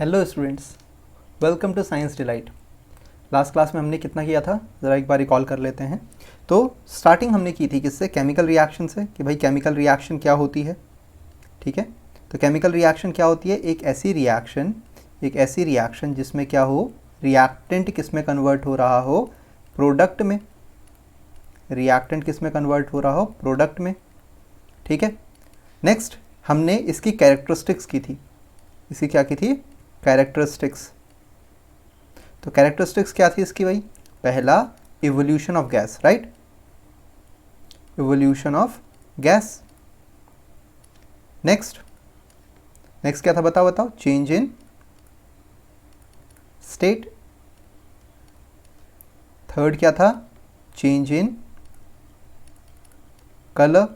Hello students, welcome to science delight. Last class में हमने कितना किया था, ज़रा एक बार रिकॉल कर लेते हैं। तो स्टार्टिंग हमने की थी किससे? केमिकल रिएक्शन से, कि भाई केमिकल रिएक्शन क्या होती है। ठीक है, तो केमिकल रिएक्शन क्या होती है? एक ऐसी रिएक्शन जिसमें क्या हो, रिएक्टेंट किस में कन्वर्ट हो रहा हो? प्रोडक्ट में। रिएक्टेंट किस में कन्वर्ट हो रहा हो? प्रोडक्ट में। ठीक है, नेक्स्ट हमने इसकी कैरेक्टरिस्टिक्स की थी। इसकी क्या की थी? कैरेक्टरिस्टिक्स। तो कैरेक्टरिस्टिक्स क्या थी इसकी भाई? पहला, evolution of gas, right? Evolution of gas. Next क्या था? बताओ। Change in state. थर्ड क्या था? Change in colour.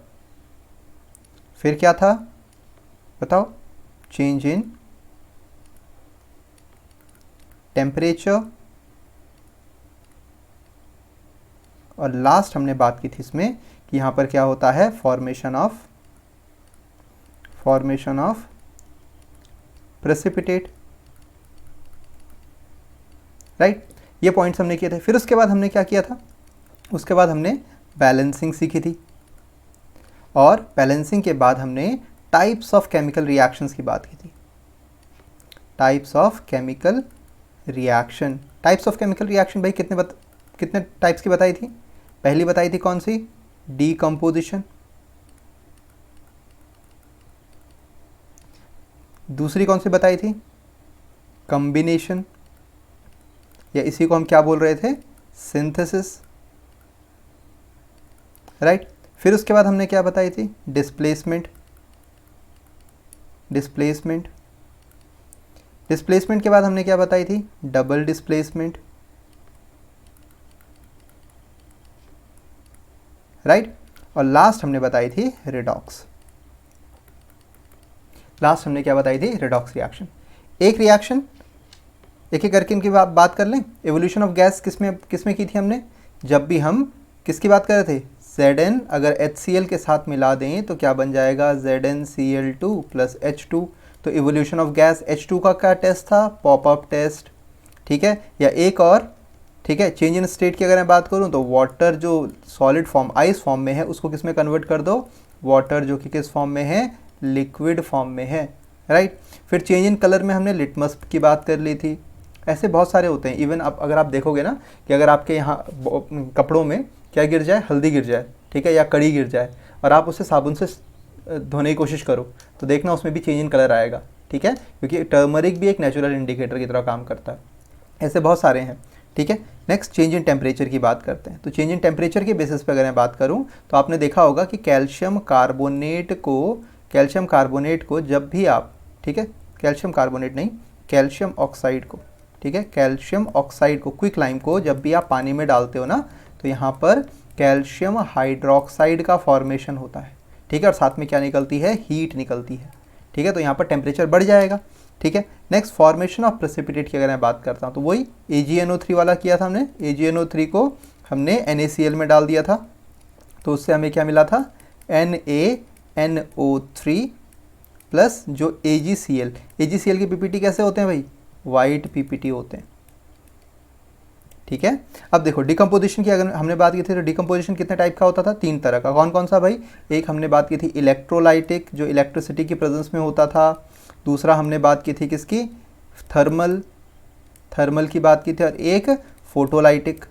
फिर क्या था? बताओ। Change in temperature. और लास्ट हमने बात की थी इसमें कि यहाँ पर क्या होता है? Formation of precipitate, right? ये पॉइंट्स हमने किए थे। फिर उसके बाद हमने क्या किया था? उसके बाद हमने बैलेंसिंग सीखी थी, और बैलेंसिंग के बाद हमने टाइप्स ऑफ केमिकल रिएक्शंस की बात की थी। टाइप्स ऑफ केमिकल रिएक्शन भाई कितने टाइप्स की बताई थी? पहली बताई थी कौन सी? डीकम्पोजिशन। दूसरी कौन सी बताई थी? कॉम्बिनेशन, या इसी को हम क्या बोल रहे थे? Synthesis, right? फिर उसके बाद हमने क्या बताई थी? डिस्प्लेसमेंट के बाद हमने क्या बताई थी? Double displacement, right? और लास्ट हमने बताई थी रिडॉक्स। लास्ट हमने क्या बताई थी? Redox reaction. एक रिएक्शन एक एक करके इनकी बात कर लें। एवोल्यूशन ऑफ गैस किसमें की थी हमने? जब भी हम किसकी बात कर रहे थे? Zn अगर HCl के साथ मिला दें तो क्या बन जाएगा? ZnCl2 plus H2। तो एवोल्यूशन ऑफ गैस H2 का क्या टेस्ट था? Popup test. ठीक है, या एक और, ठीक है, चेंज इन स्टेट की अगर मैं बात करूं तो वाटर जो सॉलिड फॉर्म, आइस फॉर्म में है, उसको किस में कन्वर्ट कर दो? वाटर जो कि किस फॉर्म में है? लिक्विड फॉर्म में है, राइट? फिर चेंज इन कलर में हमने लिटमस की बात कर ली थी। ऐसे बहुत सारे होते हैं। इवन आप अगर आप देखोगे ना कि अगर आपके यहाँ कपड़ों में क्या गिर जाए? हल्दी गिर जाए, ठीक है, या कड़ी गिर जाए, और आप उसे साबुन से धोने की कोशिश करो, तो देखना उसमें भी चेंज इन कलर आएगा। ठीक है, क्योंकि टर्मरिक भी एक नेचुरल इंडिकेटर की तरह काम करता है। ऐसे बहुत सारे हैं। ठीक है, नेक्स्ट चेंज इन टेम्परेचर की बात करते हैं। तो चेंज इन टेम्परेचर के बेसिस पे अगर मैं बात करूं तो आपने देखा होगा कि कैल्शियम कार्बोनेट को जब भी आप, ठीक है, कैल्शियम कार्बोनेट नहीं, कैल्शियम ऑक्साइड को, ठीक है, कैल्शियम ऑक्साइड को, क्विक लाइम को जब भी आप पानी में डालते हो ना, तो यहाँ पर कैल्शियम हाइड्रोक्साइड का फॉर्मेशन होता है। ठीक है, और साथ में क्या निकलती है? हीट निकलती है। ठीक है, तो यहाँ पर टेम्परेचर बढ़ जाएगा। ठीक है, नेक्स्ट फॉर्मेशन ऑफ प्रेसिपिटेट की अगर मैं बात करता हूँ तो वही AgNO3 वाला किया था हमने। AgNO3 को हमने NaCl में डाल दिया था, तो उससे हमें क्या मिला था? NaNO3 प्लस जो AgCl के पीपीटी कैसे होते हैं भाई? वाइट पीपीटी होते हैं। ठीक है, अब देखो डिकम्पोजिशन की अगर हमने बात की थी तो डिकम्पोजिशन कितने टाइप का होता था? 3 तरह का। कौन कौन सा भाई? एक हमने बात की थी इलेक्ट्रोलाइटिक, जो इलेक्ट्रिसिटी की प्रेजेंस में होता था। दूसरा हमने बात की थी किसकी? थर्मल की बात की थी। और एक फोटोलाइटिक।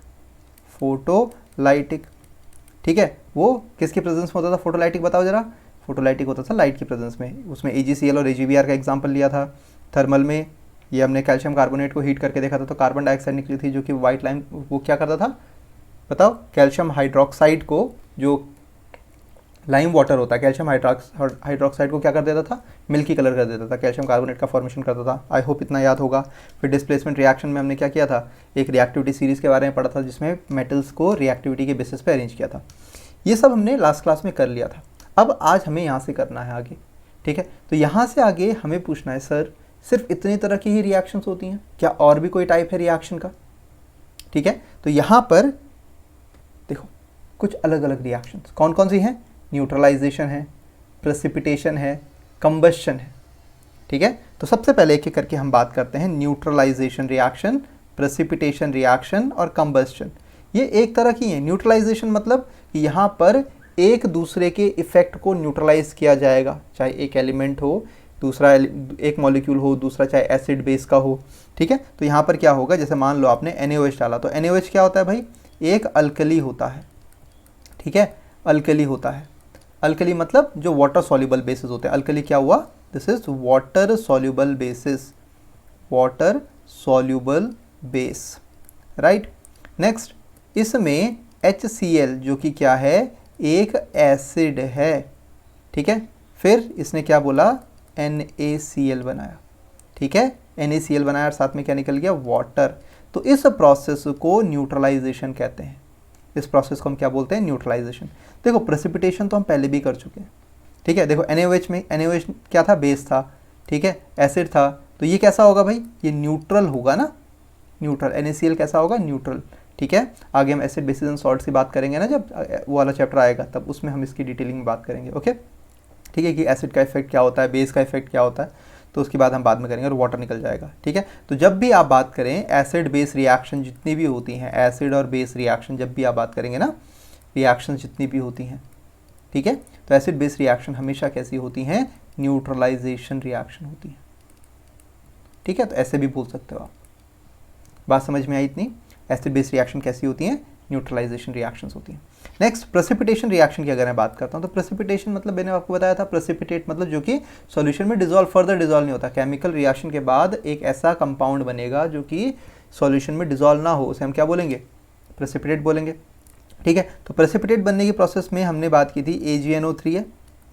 ठीक है, वो किसकी प्रेजेंस में होता था फोटोलाइटिक? बताओ जरा। फोटोलाइटिक होता था लाइट की प्रेजेंस में। उसमें AgCl और AgBr का एग्जाम्पल लिया था। थर्मल में ये हमने कैल्शियम कार्बोनेट को हीट करके देखा था, तो कार्बन डाइऑक्साइड निकली थी, जो कि वाइट लाइन, वो क्या करता था? बताओ। कैल्शियम हाइड्रोक्साइड को, जो लाइम वाटर होता है, कैल्शियम हाइड्रोक्साइड को क्या कर देता था? मिल्की कलर कर देता था, कैल्शियम कार्बोनेट का फॉर्मेशन करता था। आई होप इतना याद होगा। फिर डिस्प्लेसमेंट रिएक्शन में हमने क्या किया था? एक रिएक्टिविटी सीरीज़ के बारे में पढ़ा था, जिसमें मेटल्स को रिएक्टिविटी के बेसिस पे अरेंज किया था। ये सब हमने लास्ट क्लास में कर लिया था। अब आज हमें यहाँ से करना है आगे। ठीक है, तो यहाँ से आगे हमें पूछना है, सर सिर्फ इतनी तरह की ही रिएक्शंस होती हैं क्या? और भी कोई टाइप है रिएक्शन का? ठीक है, तो यहाँ पर देखो कुछ अलग अलग रिएक्शंस कौन कौन सी हैं? न्यूट्रलाइजेशन है, प्रेसिपिटेशन है, कंबशन है। ठीक है, तो सबसे पहले एक एक करके हम बात करते हैं न्यूट्रलाइजेशन रिएक्शन, प्रेसिपिटेशन रिएक्शन और कंबस्शन। ये एक तरह की है। न्यूट्रलाइजेशन मतलब कि यहाँ पर एक दूसरे के इफेक्ट को न्यूट्रलाइज किया जाएगा, चाहे एक एलिमेंट हो, दूसरा एक मॉलिक्यूल हो, दूसरा चाहे एसिड बेस का हो, ठीक है। तो यहाँ पर क्या होगा, जैसे मान लो आपने NaOH डाला, तो NaOH क्या होता है भाई, एक अल्कली होता है, ठीक है, अल्कली होता है। अल्कली मतलब जो वाटर सॉल्युबल बेसिस होते हैं। अल्कली क्या हुआ, this is water soluble basis, water soluble base, right. Next, इसमें HCl जो कि क्या है, एक एसिड है, ठीक है। फिर इसने क्या बोला, NaCl बनाया, ठीक है, NaCl बनाया और साथ में क्या निकल गया, वाटर। तो इस प्रोसेस को न्यूट्रलाइजेशन कहते हैं। इस प्रोसेस को हम क्या बोलते हैं, न्यूट्रलाइजेशन। देखो प्रेसिपिटेशन तो हम पहले भी कर चुके हैं, ठीक है। देखो NaOH में, NaOH क्या था, बेस था, ठीक है, एसिड था, तो ये कैसा होगा भाई, ये न्यूट्रल होगा ना, न्यूट्रल। NaCl कैसा होगा, न्यूट्रल, ठीक है। आगे हम एसिड बेसिस एंड सॉल्ट्स की बात करेंगे ना, जब वो वाला चैप्टर आएगा तब उसमें हम इसकी डिटेलिंग में बात करेंगे, ओके, ठीक है, कि एसिड का इफेक्ट क्या होता है, बेस का इफेक्ट क्या होता है, तो उसकी बात हम बाद में करेंगे और वाटर निकल जाएगा, ठीक है। तो जब भी आप बात करें एसिड बेस रिएक्शन जितनी भी होती हैं, एसिड और बेस रिएक्शन जब भी आप बात करेंगे ना, रिएक्शन जितनी भी होती हैं, ठीक है, तो एसिड बेस रिएक्शन हमेशा कैसी होती हैं, न्यूट्रलाइजेशन रिएक्शन होती है, ठीक है। तो ऐसे भी बोल सकते हो आप। बात समझ में आई इतनी, एसिड बेस रिएक्शन कैसी होती हैं, न्यूट्रलाइजेशन रिएक्शंस होती हैं। नेक्स्ट, प्रेसिपिटेशन रिएक्शन की अगर मैं बात करता हूँ, तो प्रेसिपिटेशन मतलब मैंने आपको बताया था, प्रेसिपिटेट मतलब जो कि सॉल्यूशन में डिजॉल्व, फर्दर डिजॉल्व नहीं होता। केमिकल रिएक्शन के बाद एक ऐसा कंपाउंड बनेगा जो कि सॉल्यूशन में डिजॉल्व ना हो, उसे हम क्या बोलेंगे, प्रेसिपिटेट बोलेंगे, ठीक है। तो प्रेसिपिटेट बनने की प्रोसेस में हमने बात की थी AgNO3 है,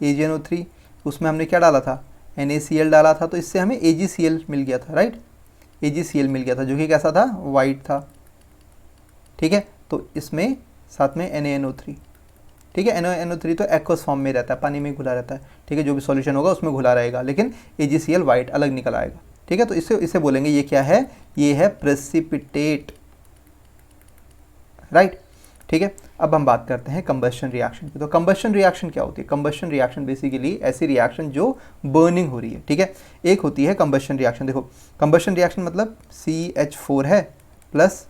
AgNO3, उसमें हमने क्या डाला था, NaCl डाला था, तो इससे हमें AgCl मिल गया था, राइट, AgCl मिल गया था, जो कि कैसा था, वाइट था, ठीक है। तो इसमें साथ में NaNO3, ठीक है, NaNO3 तो एक्वस फॉर्म में रहता है, पानी में घुला रहता है, ठीक है, जो भी सॉल्यूशन होगा उसमें घुला रहेगा, लेकिन AgCl वाइट अलग निकल आएगा, ठीक है। तो इसे बोलेंगे ये क्या है, ये है प्रेसिपिटेट, राइट, ठीक है। अब हम बात करते हैं कंबस्शन रिएक्शन की। तो कंबस्शन रिएक्शन क्या होती है, कंबस्शन रिएक्शन बेसिकली ऐसी रिएक्शन जो बर्निंग हो रही है, ठीक है। एक होती है कंबस्शन रिएक्शन, देखो कंबस्शन रिएक्शन मतलब CH4 है प्लस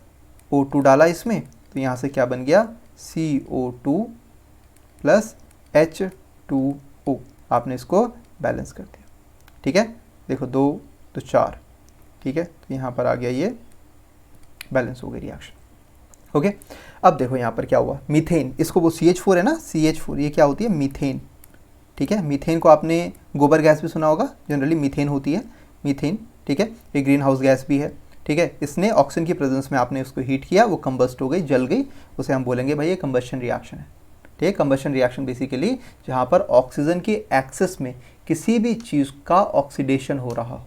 O2 डाला इसमें, तो यहाँ से क्या बन गया, CO2 प्लस H2O, आपने इसको बैलेंस कर दिया, ठीक है। देखो 2 तो 4, ठीक है, तो यहाँ पर आ गया, ये बैलेंस हो गई रिएक्शन, ओके। अब देखो यहाँ पर क्या हुआ, मीथेन, इसको वो CH4 है ना, CH4, ये क्या होती है, मीथेन, ठीक है। मीथेन को आपने गोबर गैस भी सुना होगा, जनरली मीथेन होती है, मीथेन, ठीक है, ये ग्रीन हाउस गैस भी है, ठीक है। इसने ऑक्सीजन की प्रेजेंस में आपने उसको हीट किया, वो कंबस्ट हो गई, जल गई, उसे हम बोलेंगे भाई ये कंबस्शन रिएक्शन है, ठीक है। कंबस्शन रिएक्शन बेसिकली जहाँ पर ऑक्सीजन की एक्सेस में किसी भी चीज़ का ऑक्सीडेशन हो रहा हो,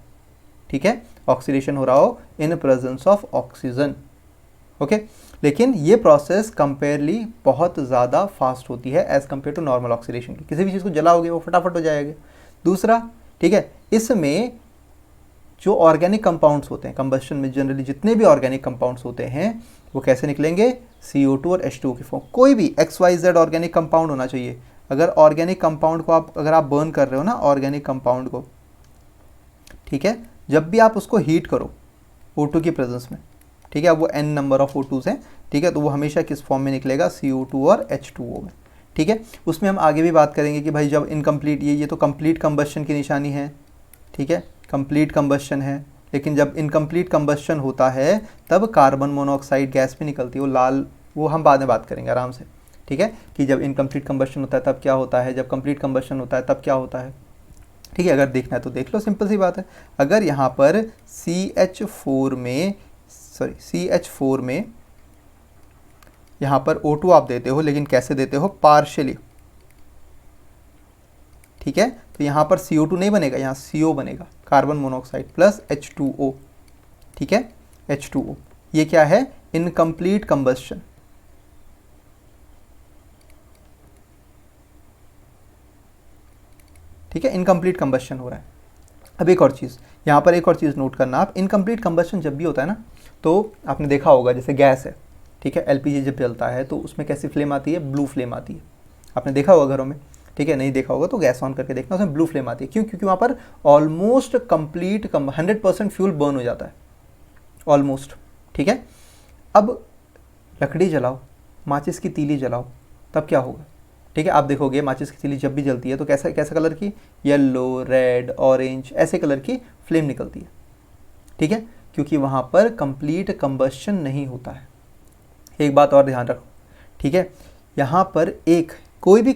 ठीक है, ऑक्सीडेशन हो रहा हो in presence of oxygen, okay. लेकिन ये प्रोसेस कंपेयरली बहुत ज़्यादा फास्ट होती है as compare to normal oxidation की। किसी भी चीज़ को जलाओगे वो फटाफट हो जाएगा। दूसरा, ठीक है, इसमें जो ऑर्गेनिक कंपाउंड्स होते हैं कंबस्शन में, जनरली जितने भी ऑर्गेनिक कंपाउंड्स होते हैं वो कैसे निकलेंगे, CO2 और H2O की फॉर्म। कोई भी XYZ ऑर्गेनिक कंपाउंड होना चाहिए। अगर ऑर्गेनिक कंपाउंड को अगर आप बर्न कर रहे हो ना, ऑर्गेनिक कंपाउंड को, ठीक है, जब भी आप उसको हीट करो O2 की प्रेजेंस में, ठीक है, अब वो n नंबर ऑफ O2s हैं, ठीक है, तो वो हमेशा किस फॉर्म में निकलेगा, CO2 और H2O में, ठीक है। उसमें हम आगे भी बात करेंगे कि भाई जब इनकम्प्लीट, ये तो कंप्लीट कंबस्शन की निशानी है, ठीक है, कंप्लीट कंबस्शन है, लेकिन जब इनकम्प्लीट कंबस्शन होता है तब कार्बन मोनोऑक्साइड गैस भी निकलती है, वो लाल, वो हम बाद में बात करेंगे आराम से, ठीक है, कि जब इनकम्प्लीट कंबस्शन होता है तब क्या होता है, जब कंप्लीट कंबस्शन होता है तब क्या होता है, ठीक है। अगर देखना है तो देख लो, सिंपल सी बात है। अगर यहाँ पर CH4 में यहाँ पर O2 आप देते हो, लेकिन कैसे देते हो, पार्शियली, ठीक है, तो यहाँ पर CO2 नहीं बनेगा, यहाँ CO बनेगा, कार्बन मोनोऑक्साइड प्लस H2O, ठीक है, H2O, ये क्या है, इनकम्प्लीट कंबस्शन, ठीक है, इनकम्प्लीट कंबस्शन हो रहा है। अब एक और चीज़, यहाँ पर एक और चीज़ नोट करना आप, इनकम्प्लीट कंबस्शन जब भी होता है ना, तो आपने देखा होगा जैसे गैस है, ठीक है, LPG जब जलता है तो उसमें कैसी फ्लेम आती है, ब्लू फ्लेम आती है, आपने देखा होगा घरों में। ठीक है, नहीं देखा होगा तो गैस ऑन करके देखना, उसमें ब्लू फ्लेम आती है। क्यों? क्योंकि वहाँ पर ऑलमोस्ट कंप्लीट 100% फ्यूल बर्न हो जाता है, ऑलमोस्ट। ठीक है, अब लकड़ी जलाओ, माचिस की तीली जलाओ, तब क्या होगा? ठीक है, आप देखोगे माचिस की तीली जब भी जलती है तो कैसा कैसा कलर की, येलो, रेड, ऑरेंज, ऐसे कलर की फ्लेम निकलती है। ठीक है, क्योंकि वहाँ पर कंप्लीट कंबस्शन नहीं होता है। एक बात और ध्यान रखो, ठीक है, यहाँ पर कोई भी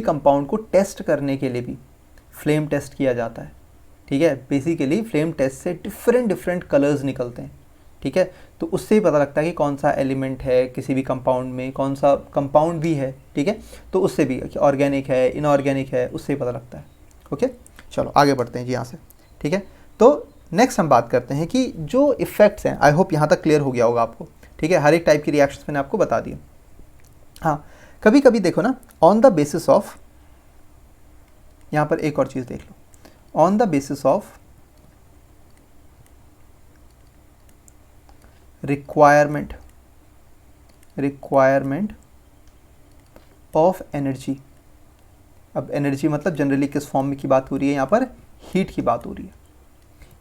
कंपाउंड को टेस्ट करने के लिए भी फ्लेम टेस्ट किया जाता है। ठीक है, बेसिकली फ्लेम टेस्ट से डिफरेंट कलर्स निकलते हैं। ठीक है, तो उससे ही पता लगता है कि कौन सा एलिमेंट है किसी भी कंपाउंड में, कौन सा कंपाउंड भी है। ठीक है, तो उससे भी कि ऑर्गेनिक है, इनऑर्गेनिक है, उससे ही पता लगता है। ओके, चलो आगे बढ़ते हैं जी यहाँ से। ठीक है, तो नेक्स्ट हम बात करते हैं कि जो इफ़ेक्ट्स हैं, आई होप यहाँ तक क्लियर हो गया होगा आपको। ठीक है, हर एक टाइप की रिएक्शंस मैंने आपको बता दिए। हाँ, कभी कभी देखो ना, ऑन द बेसिस ऑफ, यहाँ पर एक और चीज़ देख लो, on the basis of requirement of energy. अब एनर्जी मतलब जनरली किस फॉर्म में की बात हो रही है? यहाँ पर हीट की बात हो रही है।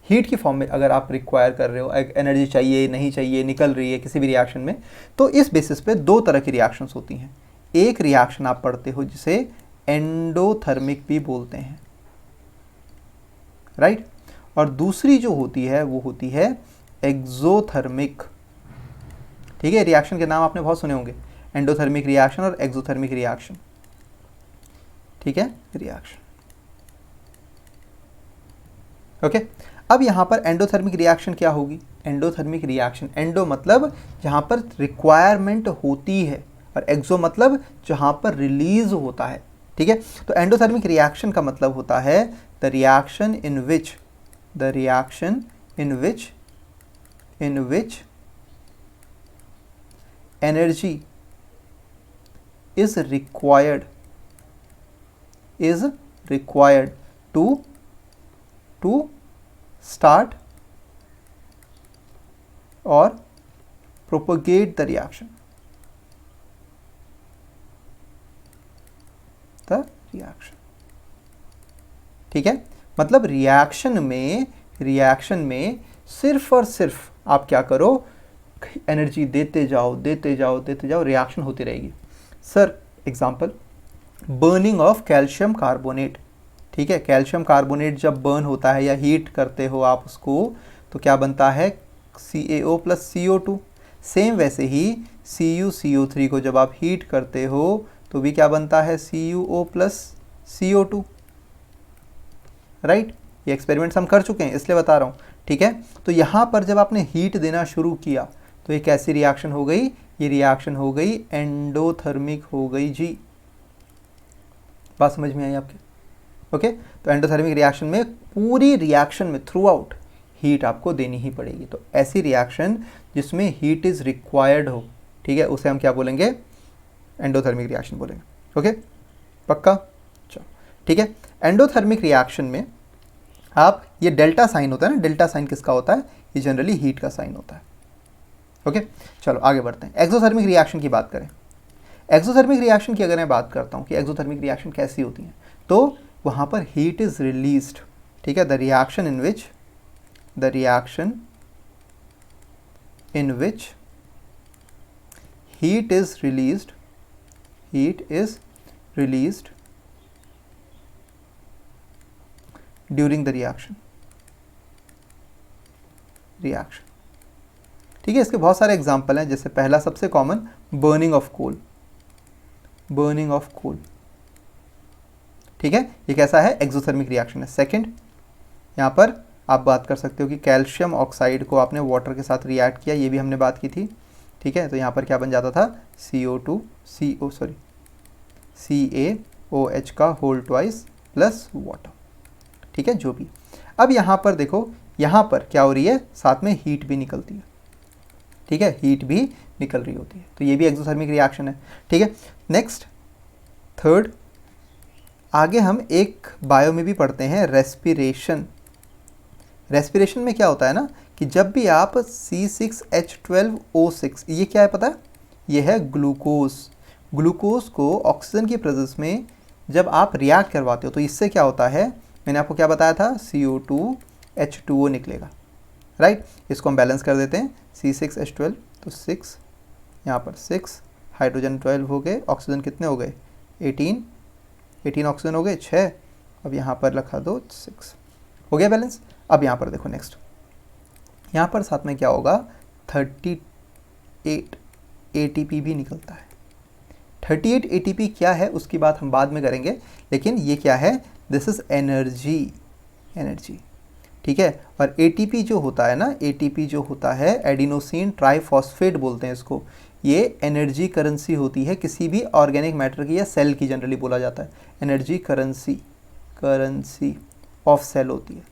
हीट की फॉर्म में अगर आप रिक्वायर कर रहे हो, एनर्जी चाहिए, नहीं चाहिए, निकल रही है किसी भी रिएक्शन में, तो इस बेसिस पे दो तरह की रिएक्शंस होती हैं। एक रिएक्शन आप पढ़ते हो जिसे एंडोथर्मिक भी बोलते हैं, राइट, और दूसरी जो होती है वो होती है एक्सोथर्मिक। ठीक है, रिएक्शन के नाम आपने बहुत सुने होंगे, एंडोथर्मिक रिएक्शन और एक्सोथर्मिक रिएक्शन। ठीक है, रिएक्शन। ओके, अब यहाँ पर एंडोथर्मिक रिएक्शन क्या होगी? एंडोथर्मिक रिएक्शन, एंडो मतलब जहाँ पर रिक्वायरमेंट होती है, और एक्सो मतलब जहाँ पर रिलीज होता है। ठीक है, तो एंडोथर्मिक रिएक्शन का मतलब होता है the reaction in which energy is required to start or propagate the reaction. ठीक है, मतलब रिएक्शन में सिर्फ और सिर्फ आप क्या करो, एनर्जी देते जाओ, रिएक्शन होती रहेगी। Sir example, burning of calcium carbonate. ठीक है, कैल्शियम कार्बोनेट जब बर्न होता है या हीट करते हो आप उसको, तो क्या बनता है? CaO + CO2। सेम वैसे ही CuCO3 को जब आप हीट करते हो तो भी क्या बनता है? CuO + CO2, right. ये एक्सपेरिमेंट्स हम कर चुके हैं इसलिए बता रहा हूँ। ठीक है, तो यहाँ पर जब आपने हीट देना शुरू किया तो ये कैसी रिएक्शन हो गई? ये रिएक्शन हो गई एंडोथर्मिक हो गई जी। बात समझ में आई आपके? ओके, तो एंडोथर्मिक रिएक्शन में पूरी रिएक्शन में थ्रू आउट हीट आपको देनी ही पड़ेगी। तो ऐसी रिएक्शन जिसमें हीट इज़ रिक्वायर्ड हो, ठीक है, उसे हम क्या बोलेंगे? एंडोथर्मिक रिएक्शन बोलेंगे। ओके, पक्का? चलो ठीक है, एंडोथर्मिक रिएक्शन में आप ये डेल्टा साइन होता है ना, डेल्टा साइन किसका होता है? ये जनरली हीट का साइन होता है। ओके, चलो आगे बढ़ते हैं। एक्सोथर्मिक रिएक्शन की बात करें। एक्सोथर्मिक रिएक्शन की अगर मैं बात करता हूँ कि एक्सोथर्मिक रिएक्शन कैसी होती है, तो वहाँ पर हीट इज़ रिलीज्ड। ठीक है, the reaction in which heat is released during the reaction. ठीक है, इसके बहुत सारे एग्जाम्पल हैं, जैसे पहला सबसे कॉमन बर्निंग ऑफ कोल। ठीक है, ये कैसा है? एक्सोथर्मिक रिएक्शन है। सेकंड, यहाँ पर आप बात कर सकते हो कि कैल्शियम ऑक्साइड को आपने वाटर के साथ रिएक्ट किया, ये भी हमने बात की थी। ठीक है, तो यहाँ पर क्या बन जाता था? CaOH का होल ट्वाइस प्लस वाटर। ठीक है, जो भी। अब यहाँ पर देखो, यहाँ पर क्या हो रही है? साथ में हीट भी निकलती है। ठीक है, हीट भी निकल रही होती है, तो ये भी एक्सोथर्मिक रिएक्शन है। ठीक है, नेक्स्ट थर्ड, आगे हम एक बायो में भी पढ़ते हैं, रेस्पिरेशन। रेस्पिरेशन में क्या होता है ना कि जब भी आप C6H12O6, ये क्या है पता है? ये है ग्लूकोज। ग्लूकोज को ऑक्सीजन की प्रेजेंस में जब आप रिएक्ट करवाते हो तो इससे क्या होता है, मैंने आपको क्या बताया था, CO2H2O निकलेगा, राइट। इसको हम बैलेंस कर देते हैं, C6H12, तो 6, यहाँ पर 6, हाइड्रोजन 12 हो गए, ऑक्सीजन कितने हो गए, 18 ऑक्सीजन हो गए, 6, अब यहाँ पर रखा दो 6, हो गया बैलेंस। अब यहाँ पर देखो नेक्स्ट, यहाँ पर साथ में क्या होगा, 38 ATP भी निकलता है। 38 ATP क्या है उसकी बात हम बाद में करेंगे, लेकिन ये क्या है, दिस इज एनर्जी, ठीक है। और ATP जो होता है ना, ATP जो होता है एडिनोसिन ट्राइफॉस्फेट बोलते हैं इसको, ये एनर्जी करेंसी होती है किसी भी ऑर्गेनिक मैटर की या सेल की, जनरली बोला जाता है एनर्जी करेंसी ऑफ सेल होती है।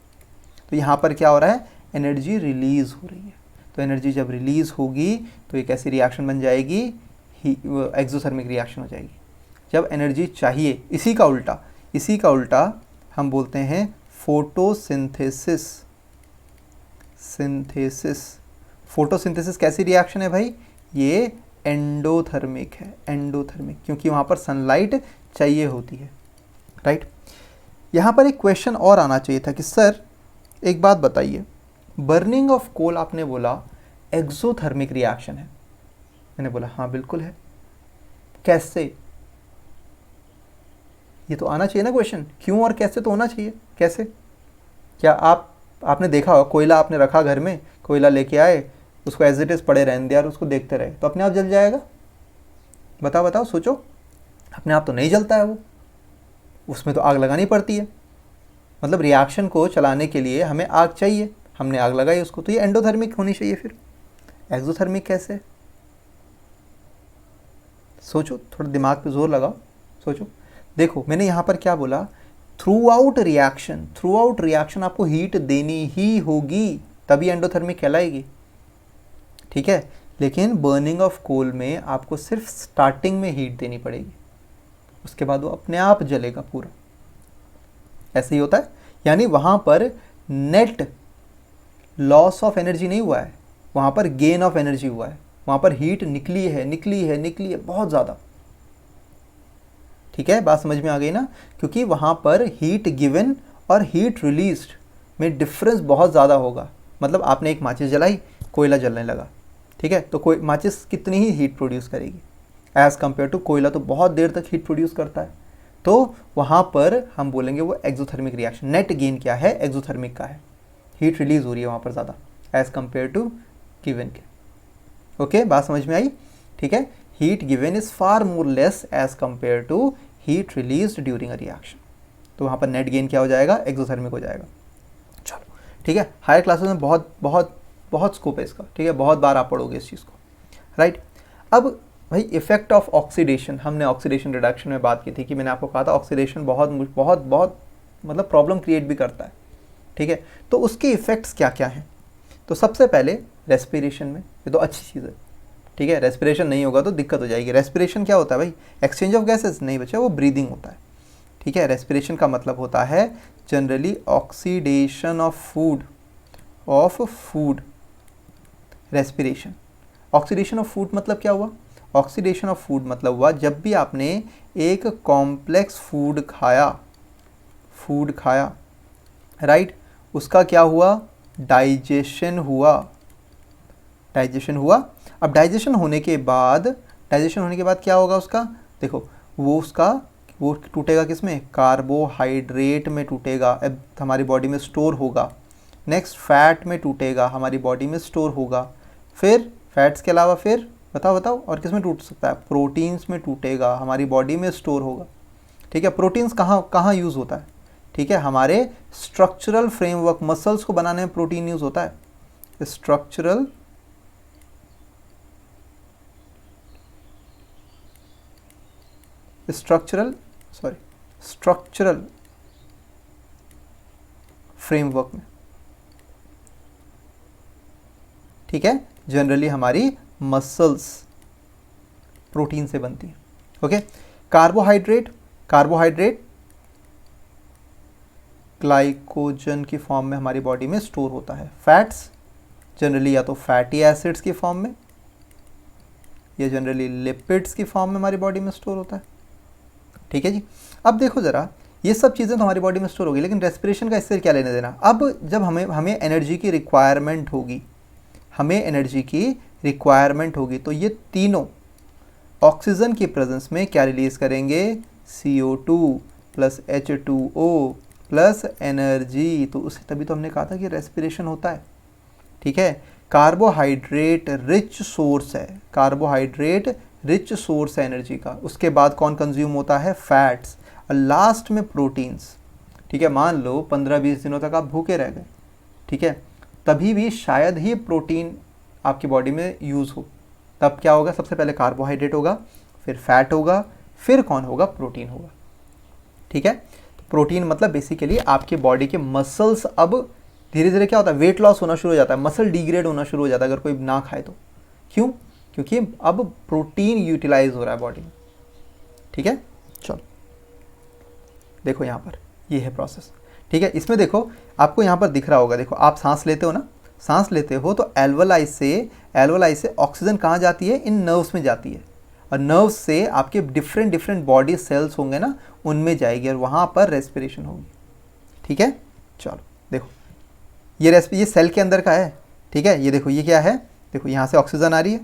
तो यहाँ पर क्या हो रहा है, एनर्जी रिलीज हो रही है। तो एनर्जी जब रिलीज होगी तो एक ऐसी रिएक्शन बन जाएगी, एक्सोथर्मिक रिएक्शन हो जाएगी। जब एनर्जी चाहिए, इसी का उल्टा हम बोलते हैं फोटोसिंथेसिस। फोटोसिंथेसिस कैसी रिएक्शन है भाई, ये एंडोथर्मिक है, क्योंकि वहाँ पर सनलाइट चाहिए होती है, राइट। यहाँ पर एक क्वेश्चन और आना चाहिए था कि सर एक बात बताइए, बर्निंग ऑफ कोल आपने बोला एक्सोथर्मिक रिएक्शन है, मैंने बोला हाँ बिल्कुल है, कैसे, ये तो आना चाहिए ना क्वेश्चन, क्यों और कैसे तो होना चाहिए, कैसे। क्या आपने देखा होगा, कोयला आपने रखा घर में, कोयला लेके आए, उसको एज इट इज़ पड़े रहने दिया और उसको देखते रहे, तो अपने आप जल जाएगा, बताओ सोचो, अपने आप तो नहीं जलता है वो, उसमें तो आग लगानी पड़ती है। मतलब रिएक्शन को चलाने के लिए हमें आग चाहिए, हमने आग लगाई उसको, तो ये एंडोथर्मिक होनी चाहिए। फिर एक्सोथर्मिक कैसे, सोचो, थोड़ा दिमाग पे जोर लगाओ, सोचो। देखो मैंने यहाँ पर क्या बोला, थ्रू आउट रिएक्शन आपको हीट देनी ही होगी, तभी एंडोथर्मिक कहलाएगी, ठीक है। लेकिन बर्निंग ऑफ कोल में आपको सिर्फ स्टार्टिंग में हीट देनी पड़ेगी, उसके बाद वो अपने आप जलेगा पूरा, ऐसे ही होता है। यानी वहाँ पर नेट लॉस ऑफ एनर्जी नहीं हुआ है, वहाँ पर गेन ऑफ एनर्जी हुआ है, वहाँ पर हीट निकली है बहुत ज़्यादा, ठीक है। बात समझ में आ गई ना, क्योंकि वहाँ पर हीट गिवन और हीट रिलीज्ड में डिफरेंस बहुत ज़्यादा होगा। मतलब आपने एक माचिस जलाई, कोयला जलने लगा, ठीक है, तो कोई माचिस कितनी ही हीट प्रोड्यूस करेगी एज़ कम्पेयर टू कोयला, तो बहुत देर तक हीट प्रोड्यूस करता है। तो वहाँ पर हम बोलेंगे वो एक्सोथर्मिक रिएक्शन, नेट गेन क्या है, एक्सोथर्मिक का है, हीट रिलीज हो रही है वहाँ पर ज़्यादा एज़ कम्पेयर टू गिवन के। ओके, बात समझ में आई, ठीक है। Heat given is far more less as compare to heat release during a reaction, तो वहाँ पर नेट गेन क्या हो जाएगा, एक्सोथर्मिक हो जाएगा। चलो ठीक है, हायर क्लासेस में बहुत स्कोप है इसका, ठीक है, बहुत बार आप पढ़ोगे इस चीज़ को, राइट। अब भाई इफेक्ट ऑफ ऑक्सीडेशन, हमने ऑक्सीडेशन रिडक्शन में बात की थी कि मैंने आपको कहा था ऑक्सीडेशन बहुत मतलब प्रॉब्लम क्रिएट भी करता है, ठीक है। तो उसके इफ़ेक्ट्स क्या क्या हैं, तो सबसे पहले रेस्पिरेशन में, ये तो अच्छी चीज़ है, ठीक है, रेस्पिरेशन नहीं होगा तो दिक्कत हो जाएगी। रेस्पिरेशन क्या होता है भाई, एक्सचेंज ऑफ गैसेस नहीं बच्चा, वो ब्रीदिंग होता है, ठीक है। रेस्पिरेशन का मतलब होता है generally oxidation of food, respiration. Oxidation of food मतलब क्या हुआ, ऑक्सीडेशन ऑफ फूड मतलब हुआ जब भी आपने एक कॉम्प्लेक्स फूड खाया, राइट, उसका क्या हुआ, डाइजेशन हुआ। अब डाइजेशन होने के बाद क्या होगा उसका, देखो वो टूटेगा किस में, कार्बोहाइड्रेट में टूटेगा, अब हमारी बॉडी में स्टोर होगा। नेक्स्ट फैट में टूटेगा, हमारी बॉडी में स्टोर होगा। फिर फैट्स के अलावा फिर बताओ और किस में टूट सकता है, प्रोटीन्स में टूटेगा, हमारी बॉडी में स्टोर होगा, ठीक है। प्रोटीन्स कहाँ यूज़ होता है, ठीक है, हमारे स्ट्रक्चरल फ्रेमवर्क, मसल्स को बनाने में प्रोटीन यूज़ होता है, स्ट्रक्चरल फ्रेमवर्क में, ठीक है। जनरली हमारी मसल्स प्रोटीन से बनती हैं, ओके। कार्बोहाइड्रेट ग्लाइकोजन की फॉर्म में हमारी बॉडी में स्टोर होता है। फैट्स जनरली या तो फैटी एसिड्स की फॉर्म में या जनरली लिपिड्स की फॉर्म में हमारी बॉडी में स्टोर होता है, ठीक है जी। अब देखो ज़रा, ये सब चीज़ें तो हमारी बॉडी में स्टोर होगी, लेकिन रेस्पिरेशन का इससे क्या लेना देना। अब जब हमें एनर्जी की रिक्वायरमेंट होगी, हमें एनर्जी की रिक्वायरमेंट होगी, तो ये तीनों ऑक्सीजन की प्रेजेंस में क्या रिलीज़ करेंगे, CO2 plus H2O plus energy. तो उसे तभी तो हमने कहा था कि रेस्पिरेशन होता है। ठीक है, कार्बोहाइड्रेट रिच सोर्स है, कार्बोहाइड्रेट रिच सोर्स है एनर्जी का। उसके बाद कौन कंज्यूम होता है, फैट्स, और लास्ट में प्रोटीन्स। ठीक है, मान लो 15-20 दिनों तक आप भूखे रह गए, ठीक है, तभी भी शायद ही प्रोटीन आपकी बॉडी में यूज़ हो। तब क्या होगा, सबसे पहले कार्बोहाइड्रेट होगा, फिर फैट होगा, फिर कौन होगा, प्रोटीन होगा। ठीक है, तो प्रोटीन मतलब बेसिकली आपके बॉडी के मसल्स अब धीरे धीरे क्या होता है, वेट लॉस होना शुरू हो जाता है, मसल डिग्रेड होना शुरू हो जाता है अगर कोई ना खाए तो। क्यों, क्योंकि अब प्रोटीन यूटिलाइज हो रहा है बॉडी में। ठीक है, चलो देखो यहाँ पर ये है प्रोसेस। ठीक है, इसमें देखो आपको यहाँ पर दिख रहा होगा, देखो आप सांस लेते हो ना, सांस लेते हो तो एल्वोलाई से ऑक्सीजन कहाँ जाती है, इन नर्व्स में जाती है, और नर्व्स से आपके डिफरेंट बॉडी सेल्स होंगे ना, उनमें जाएगी और वहाँ पर रेस्पिरेशन होगी। ठीक है, चलो देखो ये सेल के अंदर का है। ठीक है, ये देखो ये क्या है, देखो यहाँ से ऑक्सीजन आ रही है।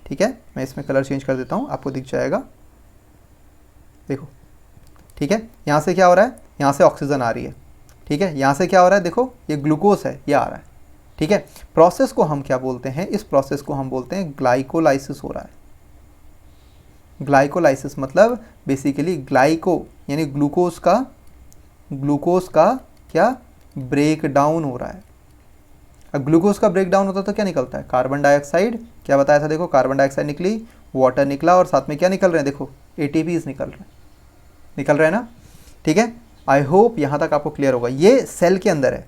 ठीक है, मैं इसमें कलर चेंज कर देता हूँ, आपको दिख जाएगा, देखो। ठीक है, यहाँ से क्या हो रहा है, यहाँ से ऑक्सीजन आ रही है। ठीक है, यहाँ से क्या हो रहा है, देखो ये ग्लूकोज है, ये आ रहा है। ठीक है, प्रोसेस को हम क्या बोलते हैं, इस प्रोसेस को हम बोलते हैं ग्लाइकोलाइसिस हो रहा है। ग्लाइकोलाइसिस मतलब बेसिकली ग्लाइको यानी ग्लूकोज का क्या, ब्रेक डाउन हो रहा है। अब ग्लूकोज का ब्रेक डाउन होता है तो क्या निकलता है, कार्बन डाइऑक्साइड। क्या बताया था, देखो कार्बन डाइऑक्साइड निकली, वाटर निकला, और साथ में क्या निकल रहे हैं, देखो ATPs निकल रहे हैं ना। ठीक है, आई होप यहाँ तक आपको क्लियर होगा। ये सेल के अंदर है।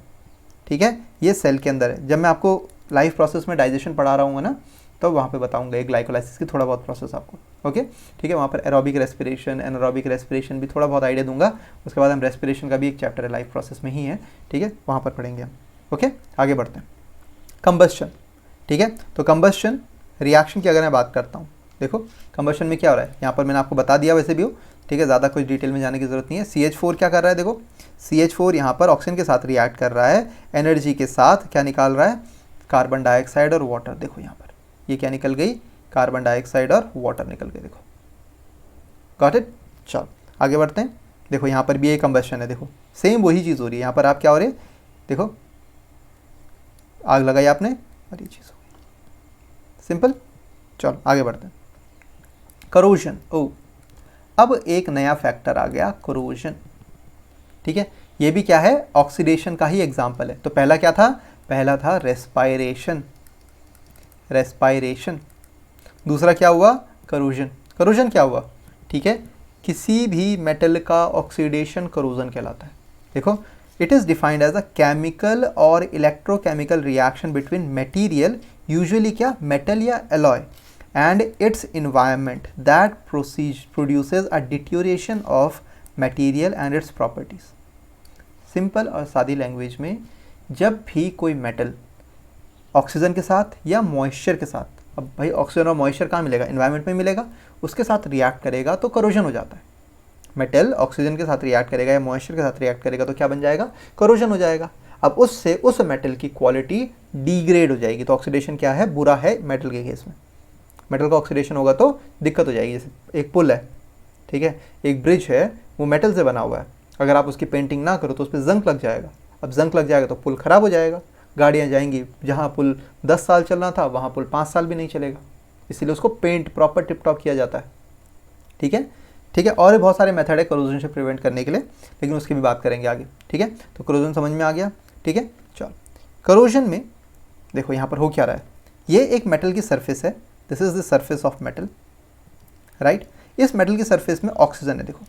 ठीक है, ये सेल के अंदर है। जब मैं आपको लाइफ प्रोसेस में डाइजेशन पढ़ा रहा हूँ ना, तो वहाँ पे बताऊंगा एक ग्लाइकोलाइसिस की थोड़ा बहुत प्रोसेस आपको। ओके, ठीक है, वहाँ पर एरोबिक रेस्पिरेशन, एनारोबिक रेस्पिरेशन भी थोड़ा बहुत आइडिया दूंगा। उसके बाद हम रेस्पिरेशन का भी एक चैप्टर है, लाइफ प्रोसेस में ही है। ठीक है, वहाँ पर पढ़ेंगे हम। ओके, आगे बढ़ते हैं। कंबस्शन। ठीक है, तो कंबस्शन रिएक्शन की अगर मैं बात करता हूँ, देखो कंबस्शन में क्या हो रहा है, यहाँ पर मैंने आपको बता दिया वैसे भी हो। ठीक है, ज़्यादा कुछ डिटेल में जाने की ज़रूरत नहीं है। CH4 क्या कर रहा है, देखो CH4 यहाँ पर ऑक्सीजन के साथ रिएक्ट कर रहा है, एनर्जी के साथ क्या निकाल रहा है, कार्बन डाइऑक्साइड और वाटर। देखो यहाँ पर ये क्या निकल गई, कार्बन डाइऑक्साइड और वाटर निकल गए। देखो, गॉट इट। चलो आगे बढ़ते हैं। देखो यहाँ पर भी एक कंबस्शन है, देखो सेम वही चीज़ हो रही है। यहाँ पर आप क्या हो रहे, देखो आग लगाई आपने और ये चीज़ हो गई, सिंपल। चलो आगे बढ़ते हैं। करोजन, ओ अब एक नया फैक्टर आ गया, करोजन। ठीक है, ये भी क्या है, ऑक्सीडेशन का ही एग्जाम्पल है। तो पहला क्या था, पहला था रेस्पायरेशन, दूसरा क्या हुआ, करोजन। करोजन क्या हुआ, ठीक है, किसी भी मेटल का ऑक्सीडेशन करोजन कहलाता है। देखो, it is defined as a chemical और electrochemical reaction between material, usually क्या, मेटल या alloy, and its environment that produces a deterioration of material and its properties। Simple और सादी लैंग्वेज में, जब भी कोई मेटल ऑक्सीजन के साथ या मॉइस्चर के साथ, अब भाई ऑक्सीजन और मॉइस्चर कहाँ मिलेगा, इन्वायरमेंट में मिलेगा, उसके साथ रिएक्ट करेगा तो करोजन हो जाता है। मेटल ऑक्सीजन के साथ रिएक्ट करेगा या मॉइस्चर के साथ रिएक्ट करेगा तो क्या बन जाएगा, करोजन हो जाएगा। अब उससे उस मेटल की क्वालिटी डिग्रेड हो जाएगी। तो ऑक्सीडेशन क्या है, बुरा है मेटल के केस में। मेटल का ऑक्सीडेशन होगा तो दिक्कत हो जाएगी। जैसे एक पुल है, ठीक है, एक ब्रिज है, वो मेटल से बना हुआ है, अगर आप उसकी पेंटिंग ना करो तो उस पर जंग लग जाएगा। अब जंग लग जाएगा तो पुल ख़राब हो जाएगा, गाड़ियाँ जाएंगी, जहाँ पुल 10 साल चलना था वहाँ पुल 5 साल भी नहीं चलेगा। इसीलिए उसको पेंट प्रॉपर टिप टॉप किया जाता है। ठीक है, ठीक है, और भी बहुत सारे मेथड है करोजन से प्रिवेंट करने के लिए, लेकिन उसकी भी बात करेंगे आगे। ठीक है, तो करोजन समझ में आ गया। ठीक है, चलो करोजन में देखो यहाँ पर हो क्या रहा है, ये एक मेटल की सरफेस है, this is the surface of metal, right. इस मेटल की सरफेस में ऑक्सीजन है, देखो,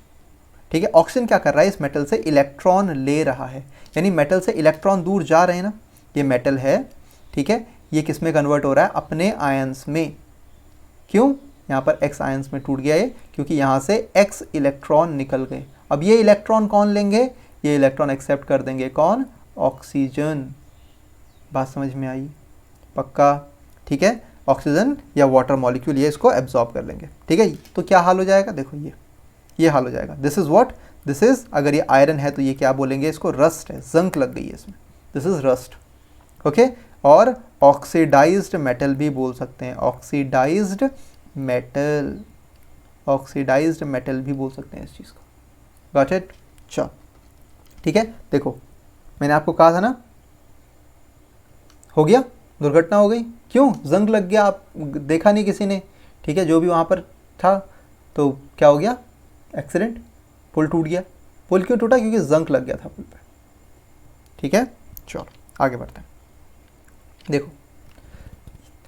ठीक है। ऑक्सीजन क्या कर रहा है, इस मेटल से इलेक्ट्रॉन ले रहा है, यानी मेटल से इलेक्ट्रॉन दूर जा रहे हैं ना। ये मेटल है, ठीक है, ये किस में कन्वर्ट हो रहा है, अपने आयंस में। क्यों, यहाँ पर x आयंस में टूट गया है, क्योंकि यहाँ से x इलेक्ट्रॉन निकल गए। अब ये इलेक्ट्रॉन कौन लेंगे, ये इलेक्ट्रॉन एक्सेप्ट कर देंगे, कौन, ऑक्सीजन। बात समझ में आई, पक्का, ठीक है। ऑक्सीजन या वाटर मॉलिक्यूल ये इसको एब्जॉर्ब कर लेंगे, ठीक है। तो क्या हाल हो जाएगा, देखो ये हाल हो जाएगा। This is what, this is, अगर ये आयरन है तो ये क्या बोलेंगे, इसको रस्ट है, जंक लग गई है इसमें, दिस इज़ रस्ट, ओके। और ऑक्सीडाइज्ड मेटल भी बोल सकते हैं, ऑक्सीडाइज्ड मेटल, ऑक्सीडाइज्ड मेटल भी बोल सकते हैं इस चीज़ को, गॉट इट। चलो ठीक है, देखो मैंने आपको कहा था ना, हो गया, दुर्घटना हो गई, क्यों, जंग लग गया, आप देखा नहीं किसी ने, ठीक है, जो भी वहाँ पर था, तो क्या हो गया, एक्सीडेंट, पुल टूट गया। पुल क्यों टूटा, क्योंकि जंग लग गया था पुल पे, ठीक है। चलो आगे बढ़ते हैं। देखो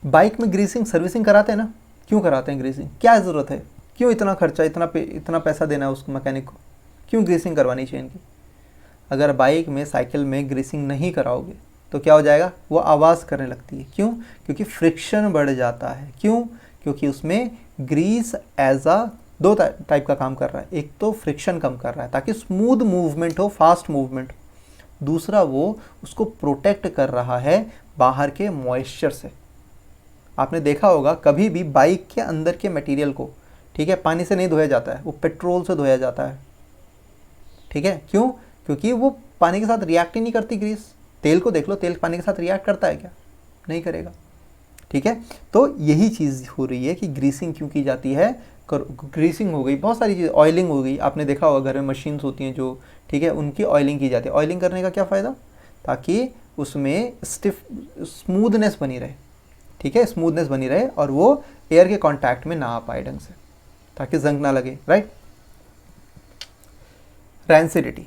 बाइक में ग्रीसिंग सर्विसिंग कराते हैं ना, क्यों कराते हैं ग्रीसिंग, क्या ज़रूरत है, क्यों इतना खर्चा, इतना पैसा देना है उस मैकेनिक को, क्यों ग्रीसिंग करवानी चाहिए इनकी। अगर बाइक में, साइकिल में ग्रीसिंग नहीं कराओगे तो क्या हो जाएगा, वो आवाज़ करने लगती है, क्यों, क्योंकि फ्रिक्शन बढ़ जाता है, क्यों, क्योंकि उसमें ग्रीस एज अ दो टाइप का काम कर रहा है, एक तो फ्रिक्शन कम कर रहा है ताकि स्मूथ मूवमेंट हो, फास्ट मूवमेंट हो, दूसरा वो उसको प्रोटेक्ट कर रहा है बाहर के मॉइस्चर से। आपने देखा होगा कभी भी बाइक के अंदर के मटेरियल को, ठीक है, पानी से नहीं धोया जाता है, वो पेट्रोल से धोया जाता है, ठीक है, क्यों, क्योंकि वो पानी के साथ रिएक्ट ही नहीं करती ग्रीस। तेल को देख लो, तेल पानी के साथ रिएक्ट करता है क्या, नहीं करेगा, ठीक है। तो यही चीज़ हो रही है कि ग्रीसिंग क्यों की जाती है, ग्रीसिंग हो गई, बहुत सारी चीज़, ऑयलिंग हो गई, आपने देखा होगा घर में मशीन्स होती हैं जो, ठीक है, उनकी ऑयलिंग की जाती है। ऑयलिंग करने का क्या फ़ायदा, ताकि उसमें स्मूथनेस बनी रहे, ठीक है, स्मूथनेस बनी रहे और वो एयर के कांटेक्ट में ना आ पाए ढंग से, ताकि जंग ना लगे, राइट। रैंसिडिटी,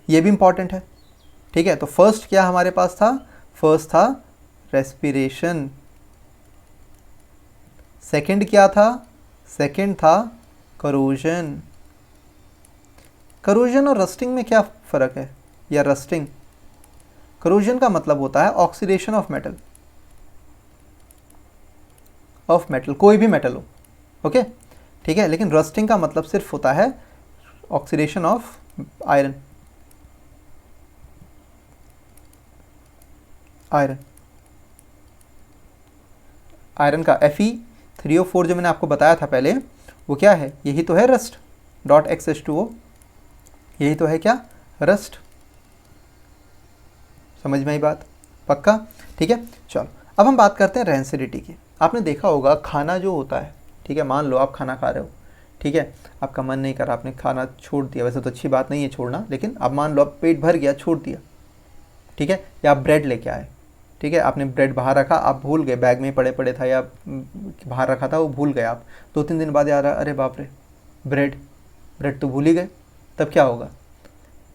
ये भी इंपॉर्टेंट है, ठीक है। तो फर्स्ट क्या हमारे पास था, फर्स्ट था रेस्पिरेशन, सेकंड क्या था, सेकंड था करोजन। करोजन और रस्टिंग में क्या फ़र्क है, या रस्टिंग, करोजन का मतलब होता है ऑक्सीडेशन ऑफ मेटल, कोई भी मेटल हो, ओके, ठीक है। लेकिन रस्टिंग का मतलब सिर्फ होता है ऑक्सीडेशन ऑफ आयरन, आयरन का Fe3O4 जो मैंने आपको बताया था पहले, वो क्या है, यही तो है रस्ट, .XH2O, यही तो है क्या, रस्ट। समझ में आई बात, पक्का, ठीक है। चलो अब हम बात करते हैं रैंसिडिटी की। आपने देखा होगा खाना जो होता है, ठीक है, मान लो आप खाना खा रहे हो, ठीक है, आपका मन नहीं कर रहा, आपने खाना छोड़ दिया, वैसे तो अच्छी बात नहीं है छोड़ना, लेकिन अब मान लो आप पेट भर गया, छोड़ दिया, ठीक है, या आप ब्रेड लेके आए, ठीक है, आपने ब्रेड बाहर रखा, आप भूल गए, बैग में पड़े पड़े था या बाहर रखा था, वो भूल गए आप, 2-3 दिन बाद याद आया, अरे बाप रे, ब्रेड तो भूल ही गए, तब क्या होगा,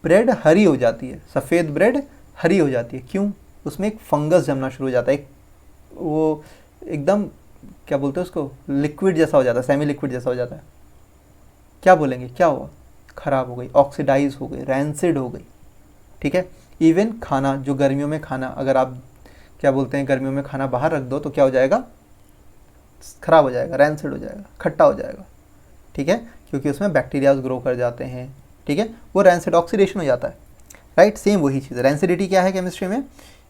ब्रेड हरी हो जाती है, सफ़ेद ब्रेड हरी हो जाती है, क्यों, उसमें एक फंगस जमना शुरू हो जाता है, वो एकदम क्या बोलते हैं उसको, लिक्विड जैसा हो जाता है, सेमी लिक्विड जैसा हो जाता है, क्या बोलेंगे, क्या हुआ, ख़राब हो गई, ऑक्सीडाइज हो गई, रैंसिड हो गई, ठीक है। इवन खाना जो गर्मियों में खाना, अगर आप क्या बोलते हैं, गर्मियों में खाना बाहर रख दो तो क्या हो जाएगा, ख़राब हो जाएगा, रैंसिड हो जाएगा, खट्टा हो जाएगा, ठीक है, क्योंकि उसमें बैक्टीरियाज ग्रो कर जाते हैं, ठीक है, वो रैंसिड ऑक्सीडेशन हो जाता है, राइट। सेम वही चीज़, रैंसिडिटी क्या है केमिस्ट्री में,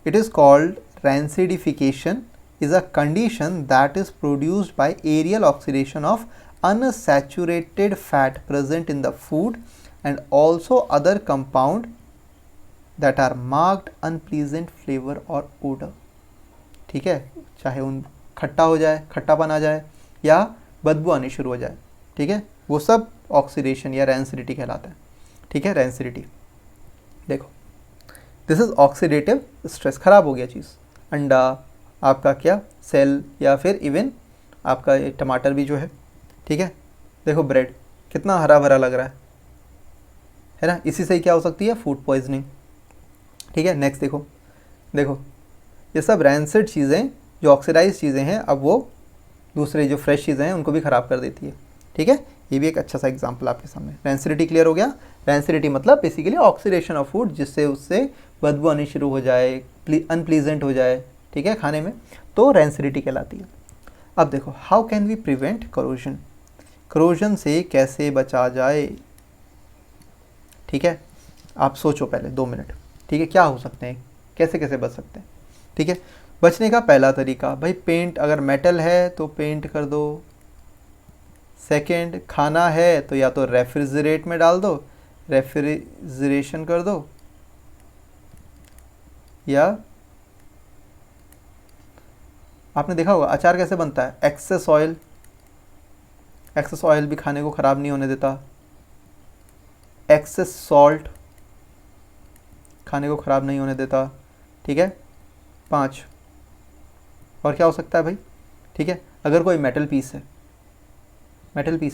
it is called rancidification is a condition that is produced by aerial oxidation of unsaturated fat present in the food and also other compound that are marked unpleasant flavor or odor, ठीक है, चाहे उन खट्टा हो जाए, खट्टापन आ जाए या बदबू आनी शुरू हो जाए, ठीक है, वो सब ऑक्सीडेशन या रैंसिडिटी कहलाता है, ठीक है, रैंसिडिटी। देखो दिस इज ऑक्सीडेटिव स्ट्रेस, खराब हो गया चीज़, अंडा, आपका क्या सेल, या फिर इवन आपका ये टमाटर भी जो है, ठीक है, देखो ब्रेड कितना हरा भरा लग रहा है ना, इसी से ही क्या हो सकती है, फूड पॉइजनिंग, ठीक है। नेक्स्ट देखो ये सब रैंसिड चीज़ें जो ऑक्सीडाइज चीज़ें हैं, अब वो दूसरे जो फ्रेश चीज़ें हैं उनको भी ख़राब कर देती है, ठीक है। ये भी एक अच्छा सा एग्जांपल आपके सामने, रैंसिडिटी क्लियर हो गया। रैंसिडिटी मतलब बेसिकली ऑक्सीडेशन ऑफ फूड, जिससे उससे बदबू आनी शुरू हो जाए, अनप्लीजेंट हो जाए, ठीक है, खाने में, तो रैंसिडिटी कहलाती है। अब देखो how can we prevent corrosion, corrosion से कैसे बचा जाए, ठीक है, आप सोचो पहले 2 मिनट, ठीक है, क्या हो सकते हैं, कैसे कैसे बच सकते हैं, ठीक है। बचने का पहला तरीका भाई, पेंट अगर मेटल है तो पेंट कर दो। सेकंड, खाना है तो या तो रेफ्रिजरेट में डाल दो, रेफ्रिजरेशन कर दो, या आपने देखा होगा अचार कैसे बनता है, एक्सेस ऑयल भी खाने को ख़राब नहीं होने देता। एक्सेस सॉल्ट खाने को ख़राब नहीं होने देता। ठीक है, 5 और क्या हो सकता है भाई, ठीक है, अगर कोई मेटल पीस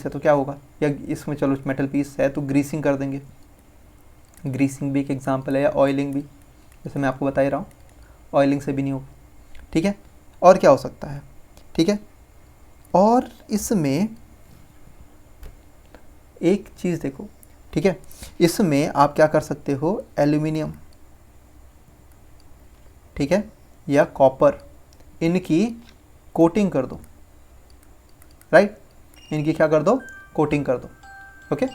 है तो क्या होगा, या इसमें चलो मेटल पीस है तो ग्रीसिंग कर देंगे, ग्रीसिंग भी एक एग्जांपल है, या ऑयलिंग भी, जैसे मैं आपको बता ही रहा हूँ, ऑयलिंग से भी नहीं होगा। ठीक है, और क्या हो सकता है, ठीक है, और इसमें एक चीज़ देखो, ठीक है, इसमें आप क्या कर सकते हो, एल्यूमिनियम, ठीक है, या कॉपर, इनकी कोटिंग कर दो, राइट, इनकी क्या कर दो, कोटिंग कर दो। ओके,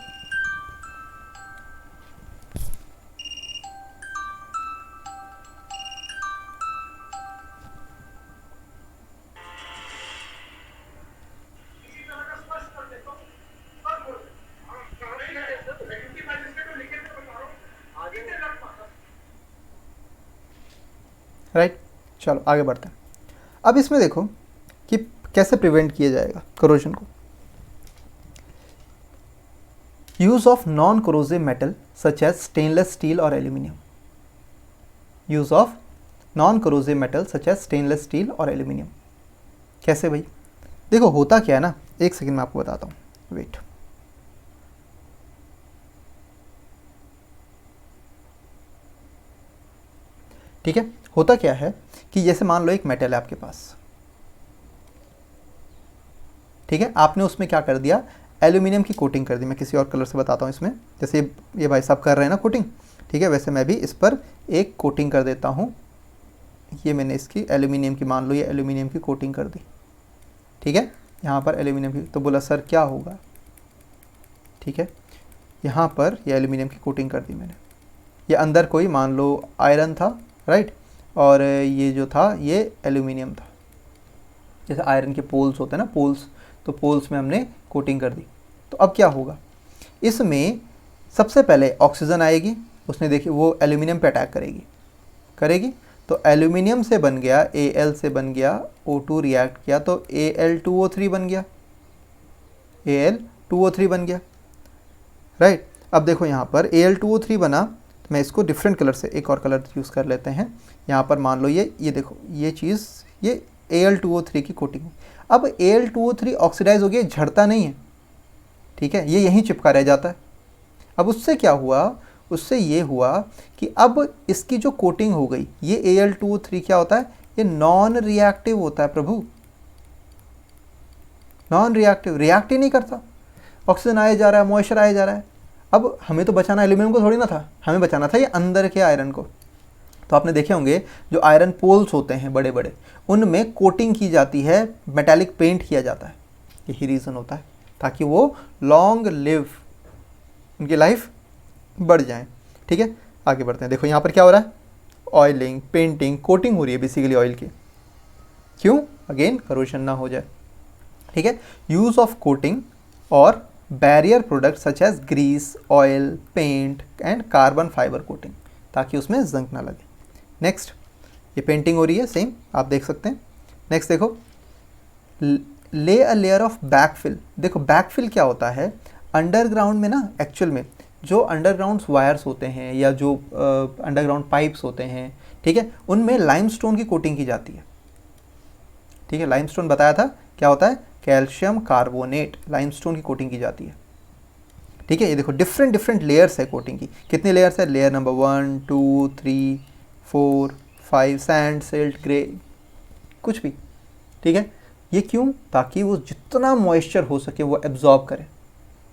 राइट, चलो आगे बढ़ते हैं। अब इसमें देखो कि कैसे प्रिवेंट किया जाएगा करोजन को। Use of non corrosive metal such as stainless steel और aluminium. Use of non corrosive metal such as stainless steel और एल्यूमिनियम। कैसे भाई, देखो होता क्या है ना, एक सेकंड में आपको बताता हूँ, वेट। ठीक है, होता क्या है कि जैसे मान लो एक मेटल है आपके पास, ठीक है, आपने उसमें क्या कर दिया, एल्यूमिनियम की कोटिंग कर दी। मैं किसी और कलर से बताता हूँ इसमें, जैसे ये भाई साहब कर रहे हैं ना कोटिंग, ठीक है, वैसे मैं भी इस पर एक कोटिंग कर देता हूँ। ये मैंने इसकी एल्यूमिनियम की, मान लो ये एल्यूमिनियम की कोटिंग कर दी, ठीक है, यहाँ पर एल्यूमिनियम की, तो बोला सर क्या होगा, ठीक है, यहाँ पर ये एल्यूमिनियम की कोटिंग कर दी मैंने, ये अंदर कोई मान लो आयरन था, राइट, और ये जो था ये एल्यूमिनियम था, जैसे आयरन के पोल्स होते हैं ना, पोल्स, तो पोल्स में हमने कोटिंग कर दी। तो अब क्या होगा, इसमें सबसे पहले ऑक्सीजन आएगी, उसने देखी वो एल्यूमिनियम पे अटैक करेगी, तो एल्यूमिनियम से बन गया, Al से बन गया, O2 रिएक्ट किया तो Al2O3 बन गया, Al2O3 बन गया, राइट। अब देखो यहाँ पर Al2O3 बना, तो मैं इसको डिफरेंट कलर से एक और कलर यूज़ कर लेते हैं। यहाँ पर मान लो ये देखो, ये चीज़, ये Al2O3 की कोटिंग है। अब Al2O3 ऑक्सीडाइज हो गया, झड़ता नहीं है, ठीक है, ये यहीं चिपका रह जाता है। अब उससे क्या हुआ, उससे ये हुआ कि अब इसकी जो कोटिंग हो गई, ये Al2O3 क्या होता है, ये नॉन रिएक्टिव होता है प्रभु, नॉन रिएक्टिव, रिएक्ट ही नहीं करता, ऑक्सीजन आया जा रहा है, मॉइस्चर आया जा रहा है। अब हमें तो बचाना एल्यूमिनियम को थोड़ी ना था, हमें बचाना था ये अंदर के आयरन को। तो आपने देखे होंगे जो आयरन पोल्स होते हैं बड़े बड़े, उनमें कोटिंग की जाती है, मेटालिक पेंट किया जाता है, यही रीज़न होता है, ताकि वो लॉन्ग लिव, उनकी लाइफ बढ़ जाए। ठीक है, आगे बढ़ते हैं। देखो यहाँ पर क्या हो रहा है, ऑयलिंग, पेंटिंग, कोटिंग हो रही है बेसिकली ऑयल की, क्यों, अगेन करोशन ना हो जाए। ठीक है, यूज़ ऑफ कोटिंग और barrier product such as grease, oil, paint and carbon fibre coating, ताकि उसमें जंग ना लगे। नेक्स्ट, ये पेंटिंग हो रही है सेम, आप देख सकते हैं। नेक्स्ट देखो, ले अ लेयर ऑफ बैकफिल। देखो बैकफिल क्या होता है, अंडरग्राउंड में ना, एक्चुअल में जो अंडरग्राउंड वायर्स होते हैं या जो अंडरग्राउंड पाइप्स होते हैं, ठीक है, उनमें लाइमस्टोन की कोटिंग की जाती है। ठीक है, लाइमस्टोन बताया था क्या होता है, कैल्शियम कार्बोनेट, लाइमस्टोन की कोटिंग की जाती है। ठीक है, ये देखो डिफरेंट लेयर्स है कोटिंग की, कितनी लेयर्स है, layer number 1 2 3 4 5, sand, silt, grey, कुछ भी। ठीक है, ये क्यों, ताकि वो जितना मॉइस्चर हो सके वो एब्जॉर्ब करे,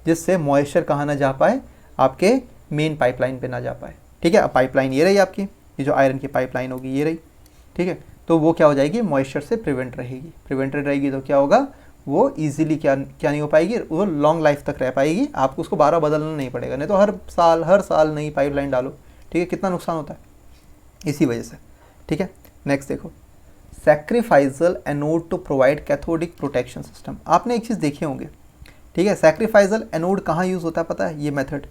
जिससे मॉइस्चर कहाँ ना जा पाए, आपके मेन पाइपलाइन पे ना जा पाए। ठीक है, अब पाइपलाइन ये रही आपकी, ये जो आयरन की पाइपलाइन होगी ये रही। ठीक है, तो वो क्या हो जाएगी, मॉइस्चर से प्रिवेंट रहेगी, प्रिवेंटेड रहेगी तो क्या होगा, वो इजीली क्या नहीं हो पाएगी, वो लॉन्ग लाइफ तक रह पाएगी, आपको उसको 12 बदलना नहीं पड़ेगा, नहीं तो हर साल नई पाइपलाइन डालो। ठीक है, कितना नुकसान होता है इसी वजह से। ठीक है, नेक्स्ट देखो, sacrificial anode to provide cathodic protection system. आपने एक चीज़ देखे होंगे, ठीक है, सैक्रिफाइजल एनोड कहाँ यूज़ होता है पता है? ये मेथड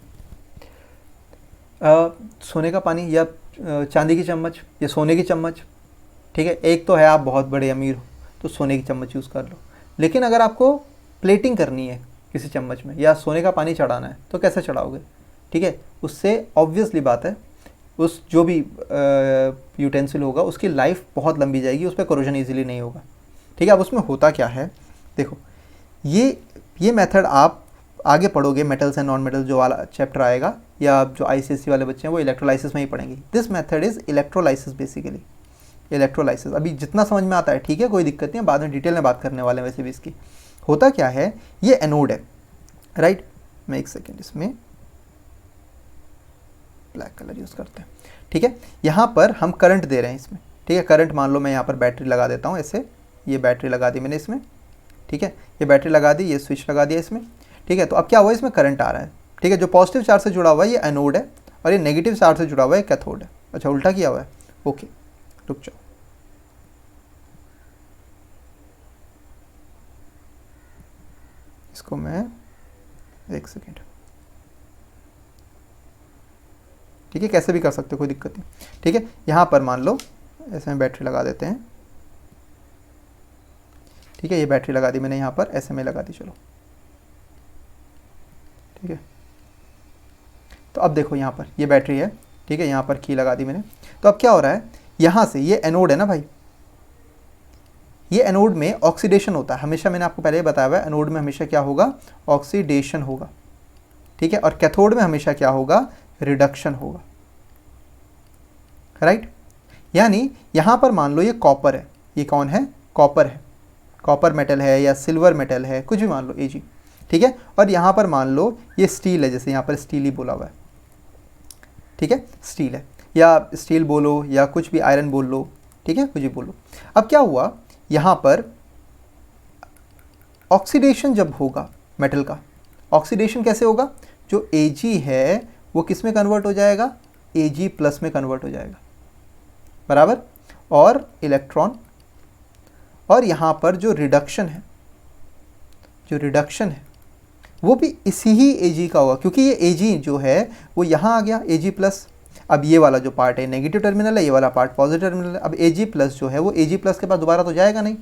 सोने का पानी या चांदी की चम्मच या सोने की चम्मच, ठीक है। एक तो है आप बहुत बड़े अमीर हो तो सोने की चम्मच यूज़ कर लो, लेकिन अगर आपको प्लेटिंग करनी है किसी चम्मच में या सोने का पानी चढ़ाना है तो कैसे चढ़ाओगे? ठीक है, उससे ऑब्वियसली बात है उस जो भी यूटेंसिल होगा उसकी लाइफ बहुत लंबी जाएगी, उस पर कोरोजन ईजिली नहीं होगा। ठीक है, अब उसमें होता क्या है देखो, ये मेथड आप आगे पढ़ोगे, मेटल्स एंड नॉन मेटल्स जो वाला चैप्टर आएगा, या जो आईसीएससी वाले बच्चे हैं वो इलेक्ट्रोलाइसिस में ही पढ़ेंगे। This method is electrolysis, basically electrolysis. अभी जितना समझ में आता है ठीक है, कोई दिक्कत नहीं है, बाद में डिटेल में बात करने वाले हैं वैसे भी इसकी। होता क्या है, ये एनोड है, राइट। मैं एक सेकेंड इसमें ब्लैक कलर यूज़ करते हैं, ठीक है। यहाँ पर हम करंट दे रहे हैं इसमें, ठीक है। करंट मान लो मैं यहाँ पर बैटरी लगा देता हूँ ऐसे, ये बैटरी लगा दी मैंने इसमें, ठीक है। ये बैटरी लगा दी, ये स्विच लगा दिया इसमें, ठीक है। तो अब क्या हुआ, इसमें करंट आ रहा है, ठीक है। जो पॉजिटिव चार्ज से जुड़ा हुआ है ये एनोड है और ये नेगेटिव चार्ज से जुड़ा हुआ है कैथोड है। अच्छा, उल्टा किया हुआ है, ओके, रुक जाओ। इसको मैं एक सेकेंड, ठीक है, कैसे भी कर सकते हो, कोई दिक्कत नहीं, ठीक है। यहाँ पर मान लो ऐसे में बैटरी लगा देते हैं, ठीक है। ये बैटरी लगा दी मैंने यहाँ पर, ऐसे में लगा दी, चलो ठीक है। तो अब देखो यहाँ पर ये बैटरी है, ठीक है, यहाँ पर की लगा दी मैंने। तो अब क्या हो रहा है, यहाँ से ये एनोड है ना भाई, ये एनोड में ऑक्सीडेशन होता है हमेशा, मैंने आपको पहले ही बताया हुआ है, एनोड में हमेशा क्या होगा, ऑक्सीडेशन होगा, ठीक है। और कैथोड में हमेशा क्या होगा, रिडक्शन होगा, राइट। यानी यहाँ पर मान लो ये कॉपर है, ये कौन है, कॉपर है, कॉपर मेटल है या सिल्वर मेटल है, कुछ भी मान लो एजी, ठीक है। और यहाँ पर मान लो ये स्टील है, जैसे यहाँ पर स्टील ही बोला हुआ है, ठीक है, स्टील है, या स्टील बोलो या कुछ भी, आयरन बोल लो, ठीक है, कुछ भी बोलो। अब क्या हुआ, यहाँ पर ऑक्सीडेशन जब होगा मेटल का, ऑक्सीडेशन कैसे होगा, जो Ag है वो किस में कन्वर्ट हो जाएगा, Ag प्लस में कन्वर्ट हो जाएगा, बराबर। और इलेक्ट्रॉन, और यहाँ पर जो रिडक्शन है, जो रिडक्शन है वो भी इसी ही Ag का होगा, क्योंकि ये Ag जो है वो यहाँ आ गया, Ag प्लस। अब ये वाला जो पार्ट है नेगेटिव टर्मिनल है, ये वाला पार्ट पॉजिटिव टर्मिनल है। अब Ag प्लस जो है वो Ag प्लस के पास दोबारा तो जाएगा नहीं,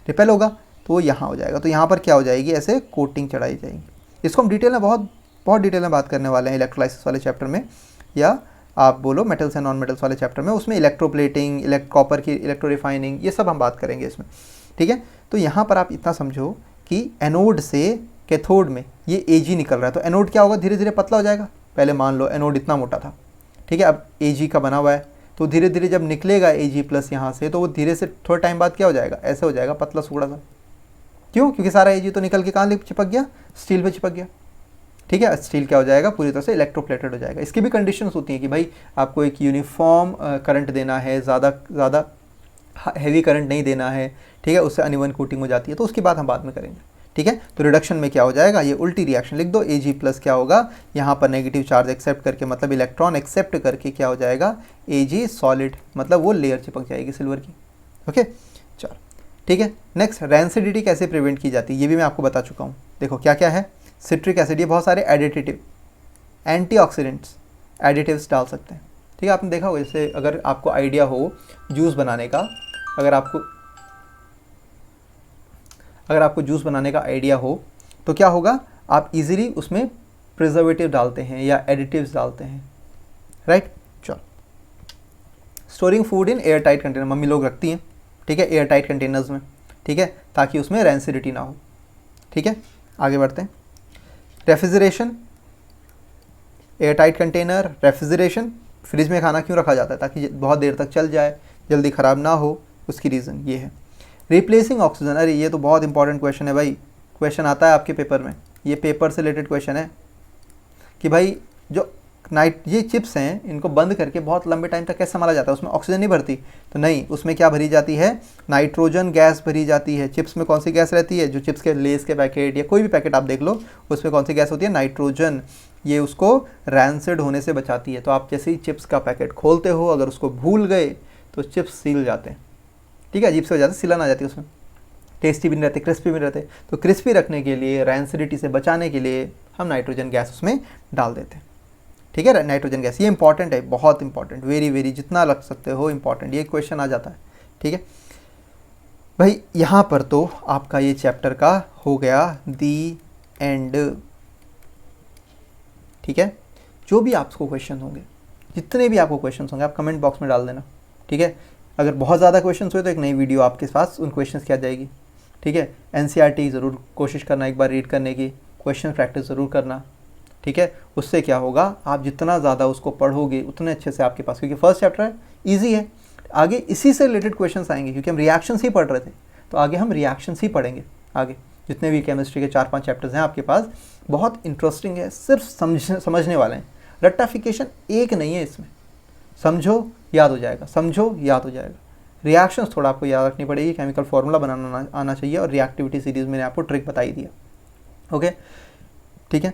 रिपेल होगा, तो वो यहाँ हो जाएगा। तो यहाँ पर क्या हो जाएगी, ऐसे कोटिंग चढ़ाई जाएगी। इसको हम डिटेल में बहुत डिटेल में बात करने वाले हैं इलेक्ट्रोलाइसिस वाले चैप्टर में, या आप बोलो मेटल्स एंड नॉन मेटल्स वाले चैप्टर में, उसमें इलेक्ट्रोप्लेटिंग, कॉपर की इलेक्ट्रो रिफाइनिंग, ये सब हम बात करेंगे इसमें, ठीक है। तो यहाँ पर आप इतना समझो कि एनोड से कैथोड में ये Ag निकल रहा है, तो एनोड क्या होगा, धीरे धीरे पतला हो जाएगा। पहले मान लो एनोड इतना मोटा था, ठीक है, अब Ag का बना हुआ है, तो धीरे धीरे जब निकलेगा Ag प्लस यहाँ से, तो वो धीरे से थोड़ा टाइम बाद क्या हो जाएगा, ऐसे हो जाएगा पतला सुगड़ा सा। क्यों, क्योंकि सारा Ag तो निकल के कहाँ चिपक गया, स्टील पे चिपक गया, ठीक है। स्टील क्या हो जाएगा, पूरी तरह से इलेक्ट्रोप्लेटेड हो जाएगा। इसकी भी कंडीशंस होती हैं कि भाई आपको एक यूनिफॉर्म करंट देना है, ज़्यादा हैवी करंट नहीं देना है, ठीक है, उससे अनइवन कोटिंग हो जाती है, तो उसकी बात हम बाद में करेंगे, ठीक है। तो रिडक्शन में क्या हो जाएगा, ये उल्टी रिएक्शन लिख दो, Ag प्लस क्या होगा, यहाँ पर नेगेटिव चार्ज एक्सेप्ट करके, मतलब इलेक्ट्रॉन एक्सेप्ट करके क्या हो जाएगा, Ag सॉलिड, मतलब वो लेयर चिपक जाएगी सिल्वर की, ओके, चलो ठीक है। नेक्स्ट, रैंसिडिटी कैसे प्रिवेंट की जाती है, ये भी मैं आपको बता चुका हूँ। देखो क्या क्या है, सिट्रिक एसिड, ये बहुत सारे एडिटिव एंटीऑक्सीडेंट्स एडिटिव्स डाल सकते हैं, ठीक है। आपने देखा होगा, जैसे अगर आपको आइडिया हो जूस बनाने का, अगर आपको जूस बनाने का आइडिया हो तो क्या होगा, आप इजीली उसमें प्रिजर्वेटिव डालते हैं या एडिटिव्स डालते हैं, राइट। चलो, storing food in air tight container, mummy लोग रखती हैं, ठीक है, एयर टाइट कंटेनर्स में, ठीक है, ताकि उसमें रैंसिडिटी ना हो, ठीक है। आगे बढ़ते हैं, refrigeration, air tight container, refrigeration, fridge में खाना क्यों रखा जाता है, ताकि बहुत देर तक चल जाए, जल्दी ख़राब ना हो, उसकी रीज़न ये है। रिप्लेसिंग ऑक्सीजन, अरे ये तो बहुत इंपॉर्टेंट क्वेश्चन है भाई, क्वेश्चन आता है आपके पेपर में, ये पेपर से रिलेटेड क्वेश्चन है कि भाई जो ये चिप्स हैं इनको बंद करके बहुत लंबे टाइम तक कैसे संभाला जाता है, उसमें ऑक्सीजन नहीं भरती, तो नहीं, उसमें क्या भरी जाती है, नाइट्रोजन गैस भरी जाती है। चिप्स में कौन सी गैस रहती है, जो चिप्स के लेस के पैकेट या कोई भी पैकेट आप देख लो, उसमें कौन सी गैस होती है, नाइट्रोजन। ये उसको रैंसिड होने से बचाती है। तो आप जैसे ही चिप्स का पैकेट खोलते हो, अगर उसको भूल गए तो चिप्स सील जाते हैं, ठीक है, अजीब से हो जाता है, सिलन आ जाती है उसमें, टेस्टी भी नहीं रहते, क्रिस्पी भी नहीं रहते। तो क्रिस्पी रखने के लिए, रैंसिडिटी से बचाने के लिए हम नाइट्रोजन गैस उसमें डाल देते हैं। ठीक है, नाइट्रोजन गैस ये इंपॉर्टेंट है, बहुत इंपॉर्टेंट, वेरी वेरी, जितना लग सकते हो इंपॉर्टेंट, ये क्वेश्चन आ जाता है। ठीक है भाई, यहाँ पर तो आपका ये चैप्टर का हो गया दी एंड। ठीक है, जो भी आपको क्वेश्चन होंगे, जितने भी आपको क्वेश्चन होंगे, आप कमेंट बॉक्स में डाल देना। ठीक है, अगर बहुत ज़्यादा क्वेश्चन हुए तो एक नई वीडियो आपके पास उन क्वेश्चन की आ जाएगी। ठीक है, एनसीईआरटी ज़रूर कोशिश करना एक बार रीड करने की, क्वेश्चन प्रैक्टिस ज़रूर करना। ठीक है, उससे क्या होगा, आप जितना ज़्यादा उसको पढ़ोगे उतने अच्छे से आपके पास, क्योंकि फर्स्ट चैप्टर है, ईजी है, आगे इसी से रिलेटेड क्वेश्चंस आएंगे, क्योंकि हम रिएक्शंस ही पढ़ रहे थे, तो आगे हम रिएक्शंस ही पढ़ेंगे। आगे जितने भी केमिस्ट्री के 4-5 चैप्टर्स हैं आपके पास, बहुत इंटरेस्टिंग है, सिर्फ समझने वाले हैं, रट्टाफिकेशन एक नहीं है इसमें। समझो याद हो जाएगा, समझो याद हो जाएगा। रिएक्शंस थोड़ा आपको याद रखनी पड़ेगी, केमिकल फार्मूला बनाना आना चाहिए, और रिएक्टिविटी सीरीज़ मैंने आपको ट्रिक बताई दिया। ओके, ठीक है,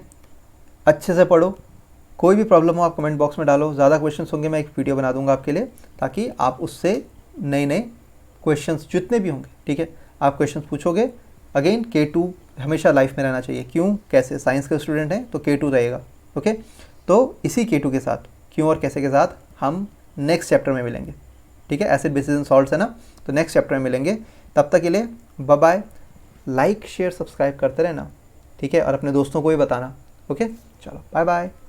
अच्छे से पढ़ो, कोई भी प्रॉब्लम हो आप कमेंट बॉक्स में डालो, ज़्यादा क्वेश्चंस होंगे मैं एक वीडियो बना दूंगा आपके लिए, ताकि आप उससे नए नए क्वेश्चंस जितने भी होंगे, ठीक है, आप क्वेश्चंस पूछोगे। अगेन K2 हमेशा लाइफ में रहना चाहिए, क्यों, कैसे, साइंस के स्टूडेंट हैं तो K2 रहेगा। ओके, तो इसी K2 के साथ, क्यों और कैसे के साथ हम नेक्स्ट चैप्टर में मिलेंगे। ठीक है, एसिड बेसिस एंड सॉल्ट्स है ना, तो नेक्स्ट चैप्टर में मिलेंगे। तब तक के लिए bye bye, like share subscribe करते रहना। ठीक है, और अपने दोस्तों को भी बताना। ओके, चलो बाय बाय।